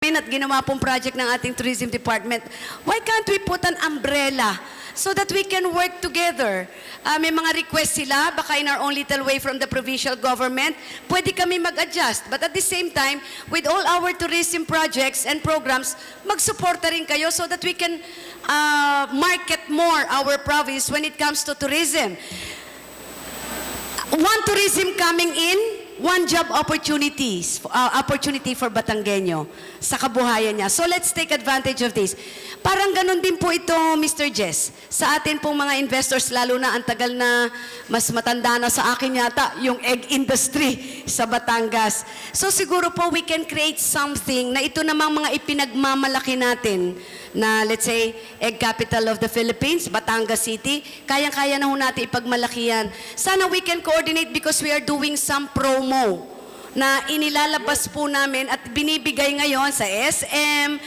at ginawa pong project ng ating tourism department, why can't we put an umbrella so that we can work together? May mga request sila, baka in our own little way from the provincial government, pwede kami mag-adjust. But at the same time, with all our tourism projects and programs, magsuporta rin kayo so that we can market more our province when it comes to tourism. One tourism coming in, one job opportunity for Batanggenyo sa kabuhayan niya. So let's take advantage of this. Parang ganun din po ito, Mr. Jess. Sa atin pong mga investors, lalo na ang tagal na mas matanda na sa akin yata, yung egg industry sa Batangas. So siguro po we can create something na ito namang mga ipinagmamalaki natin na let's say, egg capital of the Philippines, Batangas City, kayang-kaya na ho natin ipagmalaki yan. Sana we can coordinate because we are doing some promo na inilalabas po namin at binibigay ngayon sa SM.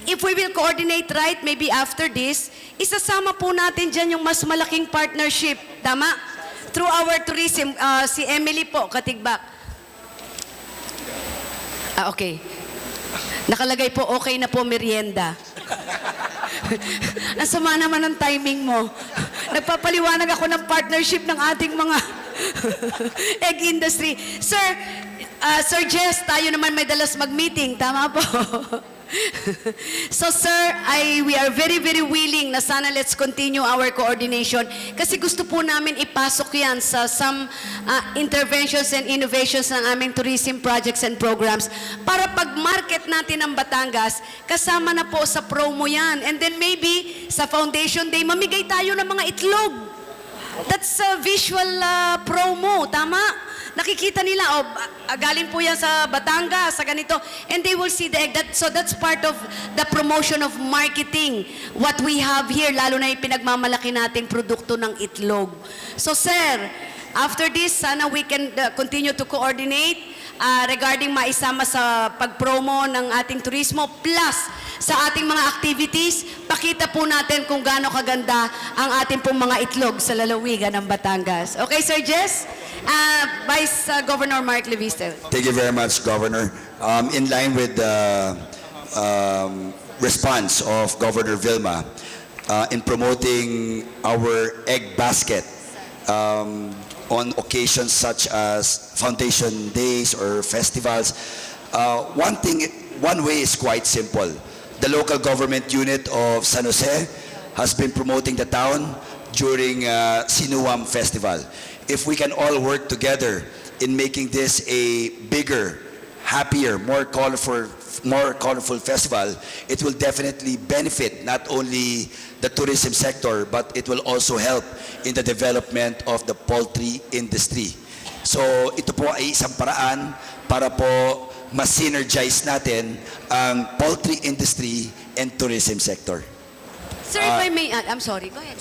If we will coordinate right, maybe after this, isasama po natin dyan yung mas malaking partnership. Tama? Through our tourism, si Emily po, Katigbak. Okay. Nakalagay po, okay na po merienda. Ang sama naman ng timing mo. Nagpapaliwanag ako ng partnership ng ating mga egg industry. Sir, Sir Jess, tayo naman may dalas mag-meeting. Tama po. So sir, we are very, very willing na sana let's continue our coordination kasi gusto po namin ipasok yan sa some interventions and innovations ng aming tourism projects and programs para pag-market natin ng Batangas, kasama na po sa promo yan. And then maybe sa Foundation Day, mamigay tayo ng mga itlog. That's a visual promo, tama? Nakikita nila, galing po yan sa Batangas, sa ganito, and they will see the egg. So that's part of the promotion of marketing, what we have here, lalo na yung pinagmamalaki nating produkto ng itlog. So sir, after this, sana we can continue to coordinate regarding maisama sa pagpromo ng ating turismo, plus sa ating mga activities, pakita po natin kung gaano kaganda ang ating pong mga itlog sa lalawigan ng Batangas. Okay, Sir Jess? Vice Governor Mark Leviste. Thank you very much, Governor. In line with the response of Governor Vilma in promoting our egg basket on occasions such as Foundation Days or festivals, one way is quite simple. The local government unit of San Jose has been promoting the town during Sinuam Festival. If we can all work together in making this a bigger, happier, more colorful festival, it will definitely benefit not only the tourism sector, but it will also help in the development of the poultry industry. So ito po ay isang paraan para po ma-synergize natin ang poultry industry and tourism sector. Sir, if I may add, I'm sorry, go ahead.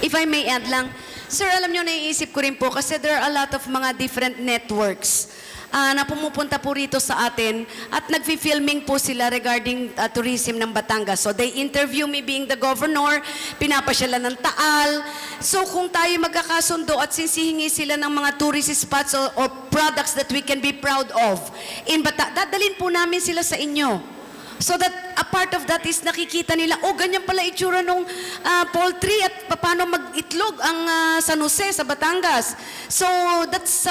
If I may add lang, sir, alam nyo, naiisip ko rin po kasi there are a lot of mga different networks na pumupunta po rito sa atin at nagfi-filming po sila regarding tourism ng Batangas. So they interview me being the governor, pinapasyalan ng Taal. So kung tayo magkakasundo at sinsihingi sila ng mga tourist spots or products that we can be proud of in Batangas, dadalhin po namin sila sa inyo. So that a part of that is nakikita nila, ganyan pala itsura nung poultry at paano mag-itlog ang San Jose sa Batangas. So that's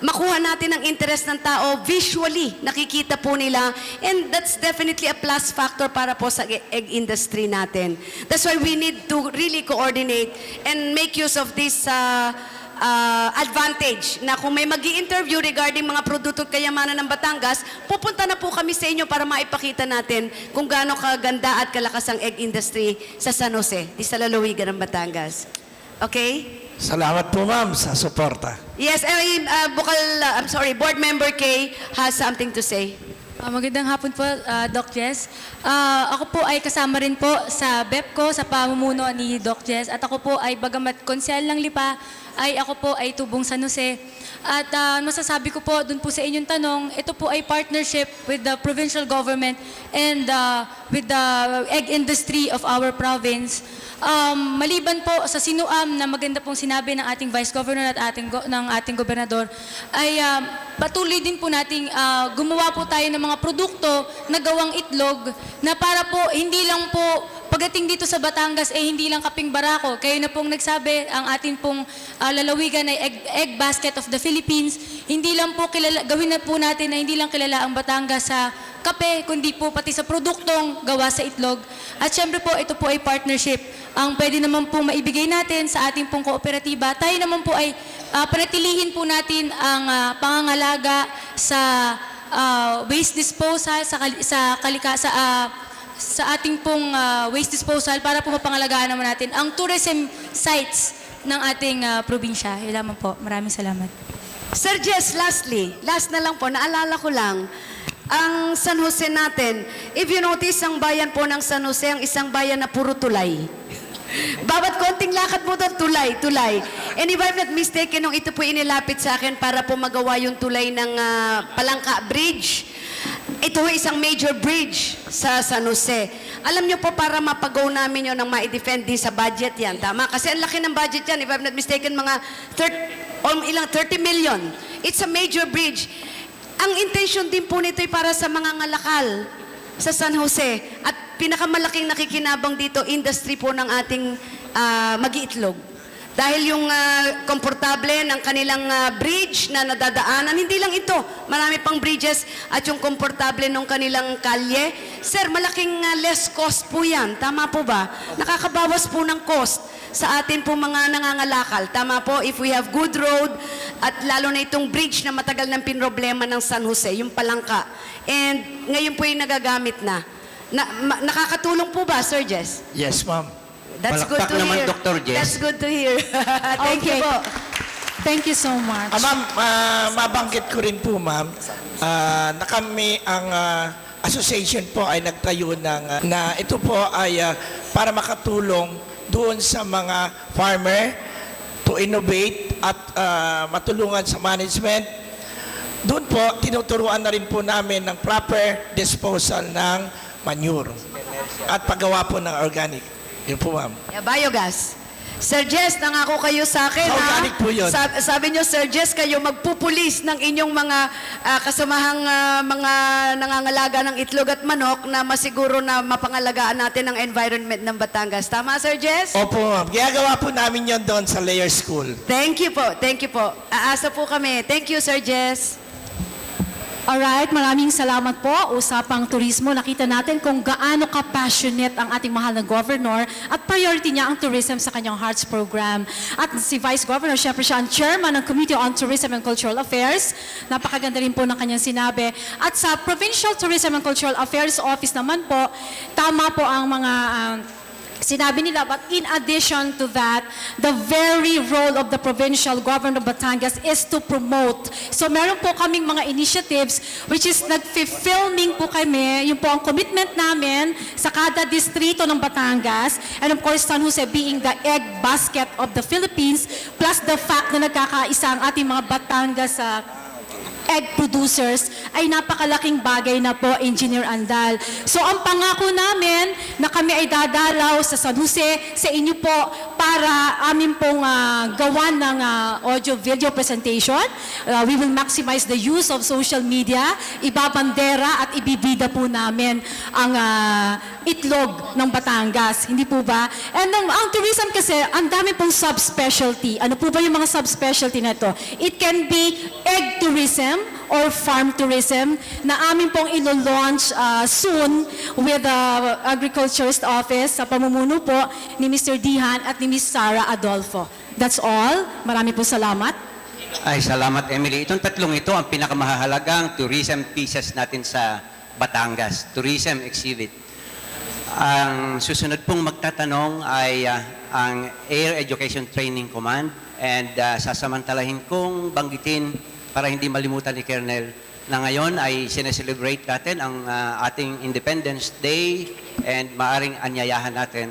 makuha natin ang interest ng tao visually, nakikita po nila, and that's definitely a plus factor para po sa egg industry natin. That's why we need to really coordinate and make use of this advantage na kung may mag-i-interview regarding mga produkto at kayamanan ng Batangas, pupunta na po kami sa inyo para maipakita natin kung gaano kaganda at kalakas ang egg industry sa San Jose, di sa lalawigan ng Batangas. Okay? Salamat po, ma'am, sa suporta. Yes, Board Member Kay has something to say. Magandang hapon po, Doc Jess. Ako po ay kasama rin po sa BEPCO, sa pamumuno ni Doc Jess. At ako po ay bagamat konsel ng Lipa, ay ako po ay tubong San Jose. At masasabi ko po dun po sa inyong tanong, ito po ay partnership with the provincial government and with the egg industry of our province. Maliban po sa sinuam na maganda pong sinabi ng ating Vice Governor at ng ating Gobernador, ay patuloy din po nating gumawa po tayo ng mga produkto na gawang itlog na para po hindi lang po pagdating dito sa Batangas hindi lang kaping barako. Kayo na pong nagsabi, ang ating pong lalawigan ay egg basket of the Philippines. Hindi lang po kilala, gawin na po natin na hindi lang kilala ang Batangas sa kape, kundi po pati sa produktong gawa sa itlog. At syempre po, ito po ay partnership. Ang pwede naman po maibigay natin sa ating pong kooperatiba, tayo naman po ay panatilihin po natin ang pangangalaga sa waste disposal, sa ating pong waste disposal para po mapangalagaan naman natin ang tourism sites ng ating probinsya. Yun lamang po. Maraming salamat. Sir Jess, last na lang po, naalala ko lang, ang San Jose natin, if you notice, ang bayan po ng San Jose, ang isang bayan na puro tulay. Bawat konting lakad mo doon, tulay. And if I'm not mistaken, nung ito po inilapit sa akin para po magawa yung tulay ng Palangka Bridge, ito ay isang major bridge sa San Jose. Alam niyo po, para mapagaw namin yun ng ma-defend din sa budget yan. Tama? Kasi ang laki ng budget yan. If I'm not mistaken, mga 30 million. It's a major bridge. Ang intention din po nito ay para sa mga ngalakal sa San Jose. At pinakamalaking nakikinabang dito, industry po ng ating mag-iitlog. Dahil yung komportable ng kanilang bridge na nadadaanan, hindi lang ito, marami pang bridges at yung komportable ng kanilang kalye. Sir, malaking less cost po yan. Tama po ba? Nakakabawas po ng cost sa atin po mga nangangalakal. Tama po, if we have good road at lalo na itong bridge na matagal ng pinroblema ng San Jose, yung Palangka. And ngayon po yung nagagamit na. Nakakatulong po ba, Sir Jess? Yes, ma'am. That's good Palakpak to naman, hear. Dr. Jess. That's good to hear. Thank you Okay. po. Thank you so much. Ma'am, mabanggit ko rin po, ma'am, na kami, ang association po ay nagtayo ng, na ito po ay para makatulong doon sa mga farmer to innovate at matulungan sa management. Doon po, tinuturuan na rin po namin ng proper disposal ng manure at paggawa po ng organic. Yun po, ma'am. Yeah, biogas. Sir Jess, nangako kayo sa akin, Organic po yun. Sabi nyo, Sir Jess, kayo magpupulis ng inyong mga kasamahang mga nangangalaga ng itlog at manok na masiguro na mapangalagaan natin ang environment ng Batangas. Tama, Sir Jess? Opo, ma'am. Ginagawa po namin yon doon sa Layer School. Thank you po. Thank you po. Aasa po kami. Thank you, Sir Jess. Alright, maraming salamat po. Usapang turismo, nakita natin kung gaano ka-passionate ang ating mahal na governor at priority niya ang tourism sa kanyang Hearts program. At si Vice Governor, syempre siya ang chairman ng Committee on Tourism and Cultural Affairs. Napakaganda rin po ng kanyang sinabi. At sa Provincial Tourism and Cultural Affairs Office naman po, tama po ang mga sinabi nila, but in addition to that, the very role of the provincial government of Batangas is to promote. So meron po kaming mga initiatives which is nag-filming po kami, yun po ang commitment namin sa kada distrito ng Batangas, and of course San Jose being the egg basket of the Philippines, plus the fact na nagkakaisa ang ating mga Batangas sa egg producers ay napakalaking bagay na po, Engineer Andal. So ang pangako namin na kami ay dadalaw sa San Jose, sa inyo po, para amin pong gawan ng audio-video presentation. We will maximize the use of social media, ibabandera at ibibida po namin ang itlog ng Batangas. Hindi po ba? And ang tourism kasi, ang dami pong subspecialty. Ano po ba yung mga subspecialty na ito? It can be egg tourism, or farm tourism na amin pong ilo-launch soon with the Agriculturist Office sa pamumuno po ni Mr. Dihan at ni Ms. Sara Adolfo. That's all. Marami po salamat. Ay, salamat, Emily. Itong tatlong ito ang pinakamahalagang tourism pieces natin sa Batangas, tourism exhibit. Ang susunod pong magtatanong ay ang Air Education Training Command, and sasamantalahin kong banggitin para hindi malimutan ni Colonel na ngayon ay sineselebrate natin ang ating Independence Day, and maaring anyayahan natin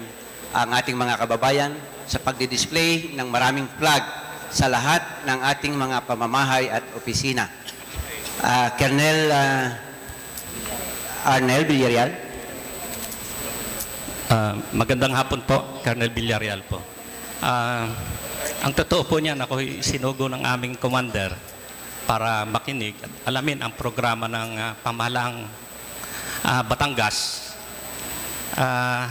ang ating mga kababayan sa pagdi-display ng maraming flag sa lahat ng ating mga pamamahay at opisina. Colonel Arnel Villarreal. Magandang hapon po, Colonel Villarreal po. Ang totoo po niyan, ako sinugo ng aming commander para makinig at alamin ang programa ng pamahalaang Batangas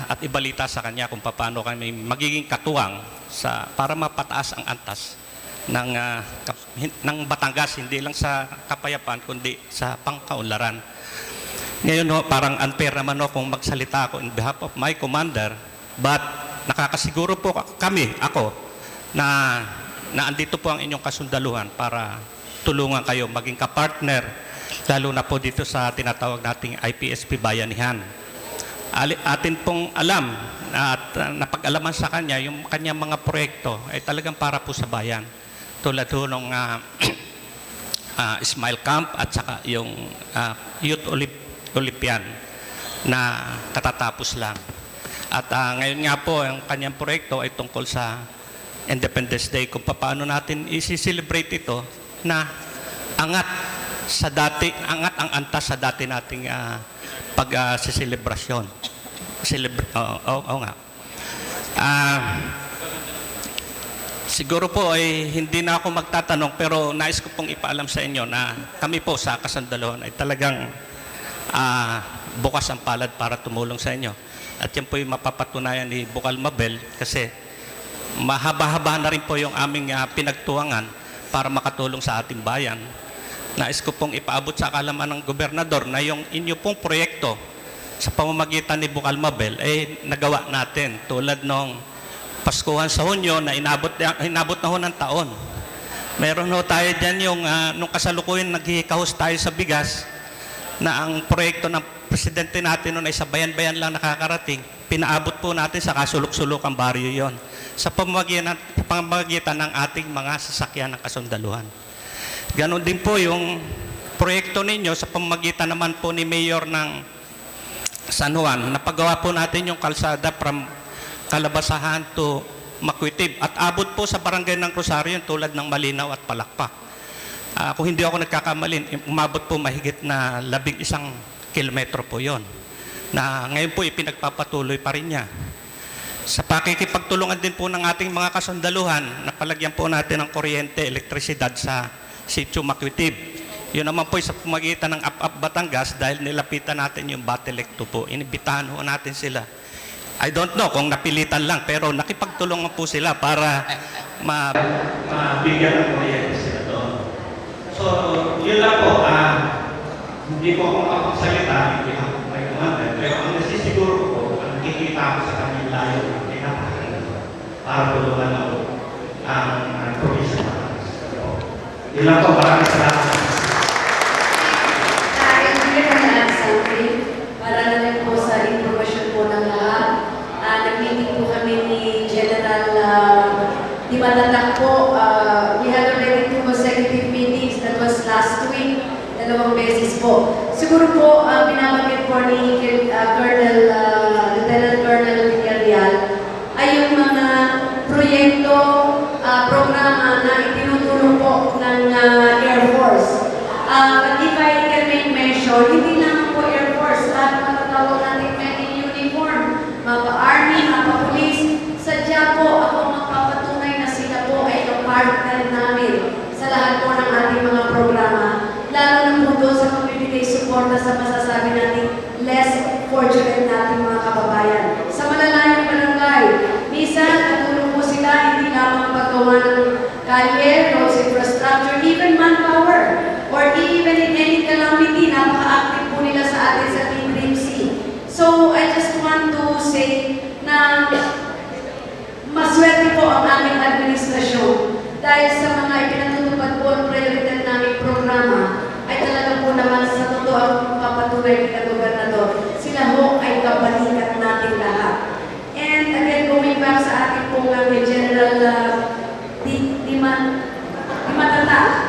at ibalita sa kanya kung paano kami magiging katuwang para mapataas ang antas ng Batangas, hindi lang sa kapayapaan kundi sa pangkaunlaran. Ngayon parang unfair naman kung magsalita ako on behalf of my commander, but nakakasiguro po ako na andito po ang inyong kasundaluhan para tulungan kayo maging kapartner, lalo na po dito sa tinatawag nating IPSP Bayanihan. Atin pong alam at napag-alaman sa kanya yung kanyang mga proyekto ay talagang para po sa bayan. Tulad po ng Smile Camp at saka yung Youth Olympian na katatapos lang. At ngayon nga po, ang kanyang proyekto ay tungkol sa Independence Day, kung paano natin isi-celebrate ito na angat ang antas sa dati nating pag-selebrasyon. Oo nga. Siguro po ay hindi na ako magtatanong, pero nais ko pong ipaalam sa inyo na kami po sa kasundaluhan ay talagang bukas ang palad para tumulong sa inyo. At yan po yung mapapatunayan ni Bukal Mabel kasi mahaba-haba na rin po yung aming pinagtuwangan para makatulong sa ating bayan. Nais ko pong ipaabot sa kaalaman ng gobernador na yung inyo pong proyekto sa pamamagitan ni Bukal Mabel ay nagawa natin tulad nung Paskuhan sa Hunyo na inabot na ho ng taon. Meron ho tayo dyan yung nung kasalukuyan naghihikahos tayo sa bigas na ang proyekto ng presidente natin noon ay sa bayan-bayan lang nakakarating. Pinaabot po natin sa kasulok-sulokang baryo yon sa pamamagitan ng ating mga sasakyan ng kasundaluhan. Ganon din po yung proyekto ninyo sa pamamagitan naman po ni Mayor ng San Juan. Napagawa po natin yung kalsada from Calabasahan to Makwitib at abot po sa barangay ng Rosario tulad ng Malinaw at Palakpak. Kung hindi ako nagkakamali, umabot po mahigit na 11 kilometro po yon na ngayon po ipinagpapatuloy pa rin niya. Sa pakikipagtulungan din po ng ating mga kasundaluhan, napalagyan po natin ng kuryente, elektrisidad sa Sitio Makwitib. Yun naman po sa pamagitan ng APAP Batangas dahil nilapitan natin yung Batelec 2 po. Inibitahan ho natin sila. I don't know kung napilitan lang, pero nakipagtulungan po sila para mabigyan ng kuryente sila doon. So, yun lang po. Hindi po ako makapagsalita, hindi ako may commander, pero ang nasisiguro ko, ang nakikita ko sa kanyang layo, para tulungan ako ang provision. Yun lang po, maraming salamat. Para na rin po sa informasyon po ng lahat. Nag-meeting po kami ni General Di Matatak po. We had already 2 consecutive meetings. That was last week. 2 beses po. Siguro po, binabanggit po ni Lieutenant Colonel Villarreal ay yung mga proyekto, programa na itinutulong po ng Air Force. But if I can make mention, hindi lang po Air Force, lahat matatawag natin men in uniform, mga army, mga police, sadya po ako magpapatunay na sila po ay kapartner namin sa lahat po ng ating mga programa, lalo na po doon sa pagbibigay suporta sa masasabi natin less fortunate nating mga kababayan. Sa malalayang barangay, minsan natulong po sila hindi lamang paggawa ng kalye, roads infrastructure, even manpower, or even in any calamity, napaka-active po nila sa atin sa Team RIMC. So, I just want to say na maswerte po ang aming administrasyon dahil sa mga ipinatutupad po ang prioridad naming programa ay talaga po naman sa totoo ang papatunay ng gobernador. Sila ho ay kabalikat natin lahat. And again, going back sa ating pong General Di Matatak,